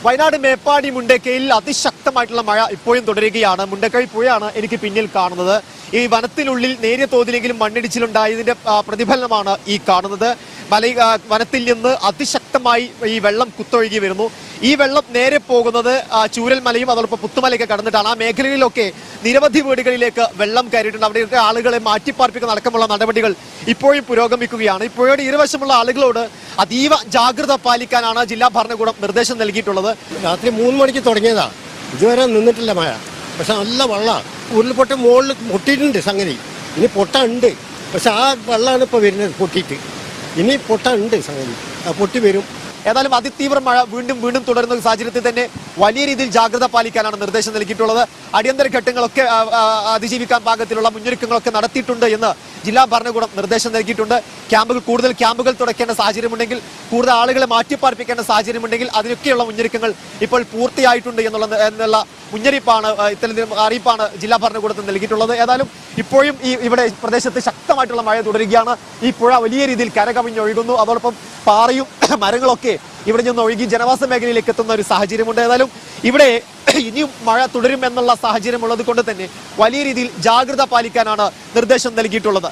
വയനാട് മേപ്പാടി മുണ്ടക്കയിൽ അതിശക്തമായിട്ടുള്ള മഴ ഇപ്പോഴും തുടരുകയാണ്. മുണ്ടക്കൈ പുഴയാണ് എനിക്ക് പിന്നിൽ കാണുന്നത്. ഈ വനത്തിനുള്ളിൽ നേരിയ തോതിലെങ്കിലും മണ്ണിടിച്ചിലുണ്ടായതിന്റെ പ്രതിഫലനമാണ് ഈ കാണുന്നത്. വനത്തിൽ നിന്ന് അതിശക്തമായി ഈ വെള്ളം കുത്തൊഴുകി വരുന്നു. ഈ വെള്ളം നേരെ പോകുന്നത് ചൂരൽമലയും അതോടൊപ്പം പുത്തുമലയൊക്കെ കടന്നിട്ടാണ്. ആ മേഖലയിലൊക്കെ നിരവധി വീടുകളിലേക്ക് വെള്ളം കയറിയിട്ടുണ്ട്. അവിടെയൊക്കെ ആളുകളെ മാറ്റിപ്പാർപ്പിക്കുന്ന അടക്കമുള്ള നടപടികൾ ഇപ്പോഴും പുരോഗമിക്കുകയാണ്. ഈ പുഴയുടെ ഇരുവശമുള്ള ആളുകളോട് അതീവ ജാഗ്രത പാലിക്കാനാണ് ജില്ലാ ഭരണകൂടം നിർദ്ദേശം നൽകിയിട്ടുള്ളത്. രാത്രി 3 മണിക്ക് തുടങ്ങിയതാ, ഇതുവരെ നിന്നിട്ടില്ല മഴ. പക്ഷെ നല്ല വെള്ളമാണ്. ഉരുൾപൊട്ടൽ മുകളിൽ പൊട്ടിയിട്ടുണ്ട് സംഗതി. ഇനി പൊട്ട ഉണ്ട്, പക്ഷെ ആ വെള്ളമാണ് ഇപ്പോൾ വരുന്നത് പൊട്ടിയിട്ട്. ഇനി പൊട്ട ഉണ്ട് സംഗതി, പൊട്ടി വരും. ഏതായാലും അതിതീവ്ര മഴ വീണ്ടും തുടരുന്ന സാഹചര്യത്തിൽ തന്നെ വലിയ രീതിയിൽ ജാഗ്രത പാലിക്കാനാണ് നിർദ്ദേശം നൽകിയിട്ടുള്ളത്. അടിയന്തര ഘട്ടങ്ങളൊക്കെ അതിജീവിക്കാൻ പാകത്തിലുള്ള മുന്നൊരുക്കങ്ങളൊക്കെ നടത്തിയിട്ടുണ്ട് എന്ന് ജില്ലാ ഭരണകൂടം നിർദ്ദേശം നൽകിയിട്ടുണ്ട്. കൂടുതൽ ക്യാമ്പുകൾ തുറക്കേണ്ട സാഹചര്യമുണ്ടെങ്കിൽ, കൂടുതൽ ആളുകളെ മാറ്റിപ്പാർപ്പിക്കേണ്ട സാഹചര്യമുണ്ടെങ്കിൽ അതിനൊക്കെയുള്ള മുന്നൊരുക്കങ്ങൾ ഇപ്പോൾ പൂർത്തിയായിട്ടുണ്ട് എന്നുള്ള മുന്നറിയിപ്പാണ്, ഇത്തരം അറിയിപ്പാണ് ജില്ലാ ഭരണകൂടത്തിന് നൽകിയിട്ടുള്ളത്. ഏതായാലും ഇപ്പോഴും ഇവിടെ പ്രദേശത്ത് ശക്തമായിട്ടുള്ള മഴ തുടരുകയാണ്. ഈ പുഴ വലിയ രീതിയിൽ കരകവിഞ്ഞൊഴുകുന്നു. അതോടൊപ്പം പാറയും മരങ്ങളൊക്കെ ഇവിടെ നിന്ന് ഒഴുകി ജനവാസ മേഖലയിലേക്ക് എത്തുന്ന ഒരു സാഹചര്യമുണ്ട്. ഏതായാലും ഇവിടെ ഇനിയും മഴ തുടരും എന്നുള്ള സാഹചര്യം ഉള്ളത് കൊണ്ട് തന്നെ വലിയ രീതിയിൽ ജാഗ്രത പാലിക്കാനാണ് നിർദ്ദേശം നൽകിയിട്ടുള്ളത്.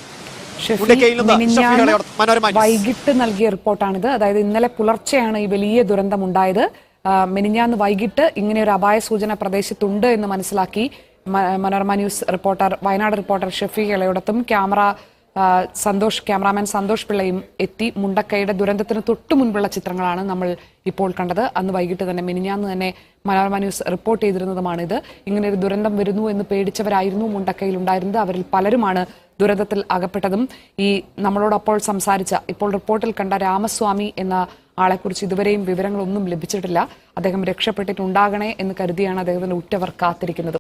വൈകിട്ട് നൽകിയ റിപ്പോർട്ടാണിത്. അതായത് ഇന്നലെ പുലർച്ചെയാണ് ഈ വലിയ ദുരന്തമുണ്ടായത്. മിനിഞ്ഞാന്ന് വൈകിട്ട് ഇങ്ങനെ ഒരു അപായ സൂചന പ്രദേശത്തുണ്ട് എന്ന് മനസ്സിലാക്കി Manorama news reporter, Wayanad reporter Shafeeq ഇളയോടത്തും ക്യാമറാമാൻ സന്തോഷ് പിള്ളയും എത്തി. മുണ്ടക്കൈയുടെ ദുരന്തത്തിന് തൊട്ടു മുൻപുള്ള ചിത്രങ്ങളാണ് നമ്മൾ ഇപ്പോൾ കണ്ടത്. അന്ന് വൈകിട്ട് തന്നെ, മിനിഞ്ഞാന്ന് തന്നെ മനോരമ ന്യൂസ് റിപ്പോർട്ട് ചെയ്തിരുന്നതുമാണിത്. ഇങ്ങനെ ഒരു ദുരന്തം വരുന്നു എന്ന് പേടിച്ചവരായിരുന്നു മുണ്ടക്കൈയിൽ ഉണ്ടായിരുന്നത്. അവരിൽ പലരുമാണ് ദുരന്തത്തിൽ അകപ്പെട്ടതും. ഈ നമ്മളോടപ്പോൾ സംസാരിച്ച, ഇപ്പോൾ റിപ്പോർട്ടിൽ കണ്ട രാമസ്വാമി എന്ന ആളെക്കുറിച്ച് ഇതുവരെയും വിവരങ്ങളൊന്നും ലഭിച്ചിട്ടില്ല. അദ്ദേഹം രക്ഷപ്പെട്ടിട്ടുണ്ടാകണേ എന്ന് കരുതിയാണ് അദ്ദേഹത്തിന്റെ ഉറ്റവർ കാത്തിരിക്കുന്നത്.